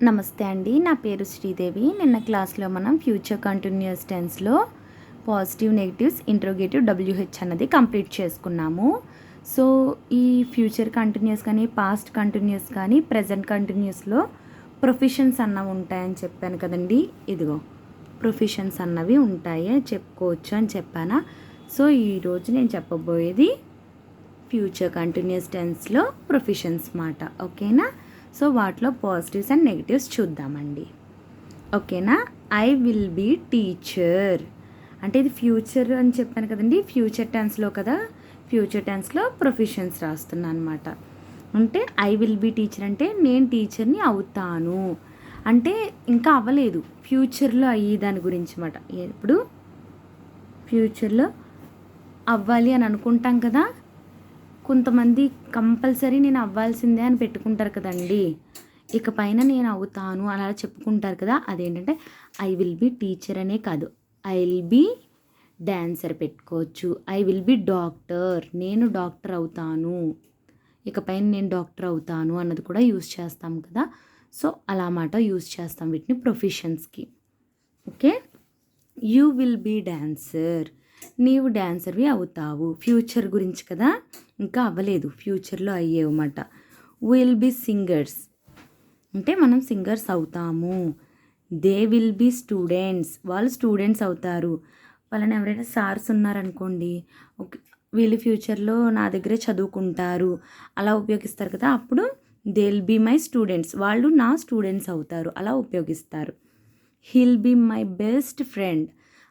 నమస్తే అండి. నా పేరు శ్రీదేవి. నిన్న క్లాస్లో మనం ఫ్యూచర్ కంటిన్యూస్ టెన్స్లో పాజిటివ్, నెగిటివ్స్, ఇంట్రోగేటివ్, డబ్ల్యూహెచ్ అన్నది కంప్లీట్ చేసుకున్నాము. సో ఈ ఫ్యూచర్ కంటిన్యూస్ కానీ, పాస్ట్ కంటిన్యూస్ కానీ, ప్రెజెంట్ కంటిన్యూస్లో ప్రొఫెషన్స్ అన్నవి ఉంటాయని చెప్పాను కదండి. ఇదిగో ప్రొఫెషన్స్ అన్నవి ఉంటాయి చెప్పుకోవచ్చు అని చెప్పానా. సో ఈరోజు నేను చెప్పబోయేది ఫ్యూచర్ కంటిన్యూస్ టెన్స్లో ప్రొఫెషన్స్ మాట. ఓకేనా. సో వాటిలో పాజిటివ్స్ అండ్ నెగిటివ్స్ చూద్దామండి. ఓకేనా. ఐ విల్ బీ టీచర్ అంటే ఇది ఫ్యూచర్ అని చెప్పాను కదండి. ఫ్యూచర్ టెన్స్లో కదా, ఫ్యూచర్ టెన్స్లో ప్రొఫెషన్స్ రాస్తున్నాను అనమాట. అంటే ఐ విల్ బీ టీచర్ అంటే నేను టీచర్ని అవుతాను అంటే ఇంకా అవ్వలేదు, ఫ్యూచర్లో అయ్యి దాని గురించి అన్నమాట. ఇప్పుడు ఫ్యూచర్లో అవ్వాలి అని అనుకుంటాం కదా, కొంతమంది కంపల్సరీ నేను అవ్వాల్సిందే అని పెట్టుకుంటారు కదండి. ఇక పైన నేను అవుతాను అలా చెప్పుకుంటారు కదా. అదేంటంటే ఐ విల్ బీ టీచర్ అనే కాదు, ఐ విల్ బీ డాన్సర్ పెట్టుకోవచ్చు. ఐ విల్ బీ డాక్టర్, నేను డాక్టర్ అవుతాను, ఇక పైన నేను డాక్టర్ అవుతాను అన్నది కూడా యూస్ చేస్తాం కదా. సో అలా మాట యూస్ చేస్తాం వీటిని ప్రొఫెషన్స్కి. Okay. You will be dancer, నీవు డాన్సర్వి అవుతావు. ఫ్యూచర్ గురించి కదా, ఇంకా అవ్వలేదు, ఫ్యూచర్లో అయ్యేవన్నమాట. విల్ బీ సింగర్స్ అంటే మనం సింగర్స్ అవుతాము. దే విల్ బీ స్టూడెంట్స్, వాళ్ళు స్టూడెంట్స్ అవుతారు. వాళ్ళని ఎవరైనా సార్స్ ఉన్నారనుకోండి, ఓకే వీళ్ళు ఫ్యూచర్లో నా దగ్గరే చదువుకుంటారు అలా ఉపయోగిస్తారు కదా. అప్పుడు they will be my students, వాళ్ళు నా స్టూడెంట్స్ అవుతారు అలా ఉపయోగిస్తారు. He'll be my best friend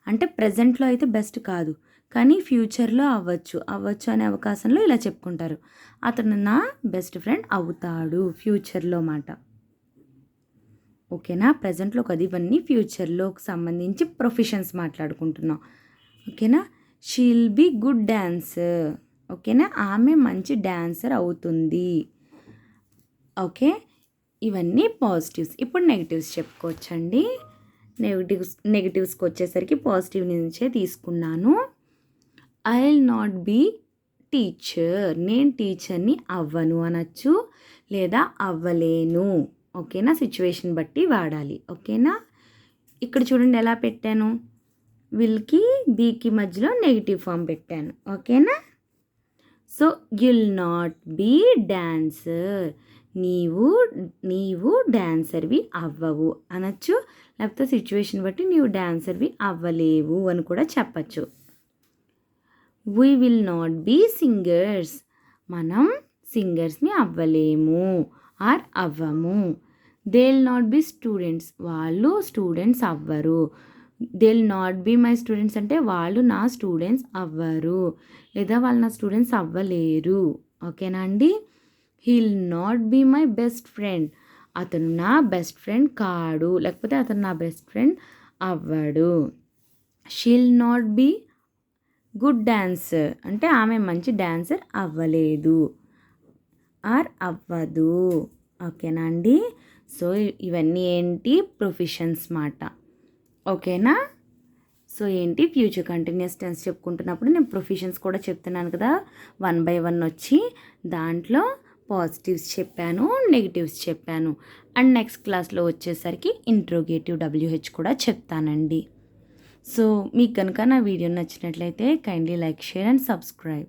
అంటే ప్రజెంట్లో అయితే బెస్ట్ కాదు కానీ ఫ్యూచర్లో అవ్వచ్చు అనే అవకాశంలో ఇలా చెప్పుకుంటారు. అతను నా బెస్ట్ ఫ్రెండ్ అవుతాడు ఫ్యూచర్లో మాట. ఓకేనా. ప్రజెంట్లో కదా ఇవన్నీ, ఫ్యూచర్లోకి సంబంధించి ప్రొఫెషన్స్ మాట్లాడుకుంటున్నాం. ఓకేనా. షీల్ బీ గుడ్ డాన్సర్, ఓకేనా, ఆమె మంచి డాన్సర్ అవుతుంది. ఓకే. ఇవన్నీ పాజిటివ్స్. ఇప్పుడు నెగిటివ్స్ చెప్పుకోవచ్చండి. నెగిటివ్స్కి వచ్చేసరికి పాజిటివ్ నుంచే తీసుకున్నాను. I will not be teacher, నేను టీచర్ని అవ్వను అనొచ్చు, లేదా అవ్వలేను. ఓకేనా. సిచ్యువేషన్ బట్టి వాడాలి. ఓకేనా. ఇక్కడ చూడండి ఎలా పెట్టాను, విల్కి బీకి మధ్యలో నెగిటివ్ ఫామ్ పెట్టాను. ఓకేనా. So you'll not be dancer, నీవు డాన్సర్వి అవ్వవు అనొచ్చు, లేకపోతే సిచ్యువేషన్ బట్టి నీవు డాన్సర్వి అవ్వలేవు అని కూడా చెప్పచ్చు. We will not be singers, మనం సింగర్స్ని అవ్వలేము ఆర్ అవ్వము. They will not be students, వాళ్ళు స్టూడెంట్స్ అవ్వరు. They will not be my students అంటే వాళ్ళు నా స్టూడెంట్స్ అవ్వరు, లేదా వాళ్ళు నా స్టూడెంట్స్ అవ్వలేరు. ఓకేనా అండి. He'll not be my best friend, అతను నా బెస్ట్ ఫ్రెండ్ కాడు, లేకపోతే అతను నా బెస్ట్ ఫ్రెండ్ అవ్వడు. She'll not be good dancer అంటే ఆమె మంచి డాన్సర్ అవ్వలేదు ఆర్ అవ్వదు. ఓకేనా అండి. సో ఇవన్నీ ఏంటి, ప్రొఫెషన్స్ మాట. ఓకేనా. సో ఏంటి, ఫ్యూచర్ కంటిన్యూస్ టెన్స్ చెప్పుకుంటున్నప్పుడు నేను ప్రొఫెషన్స్ కూడా చెప్తున్నాను కదా, 1 by 1 వచ్చి దాంట్లో పాజిటివ్స్ చెప్పాను, నెగిటివ్స్ చెప్పాను. అండ్ నెక్స్ట్ క్లాస్లో వచ్చేసరికి ఇంట్రోగేటివ్, డబ్ల్యూహెచ్ కూడా చెప్తానండి. సో మీకు కనుక నా వీడియో నచ్చినట్లయితే kindly like, share and subscribe.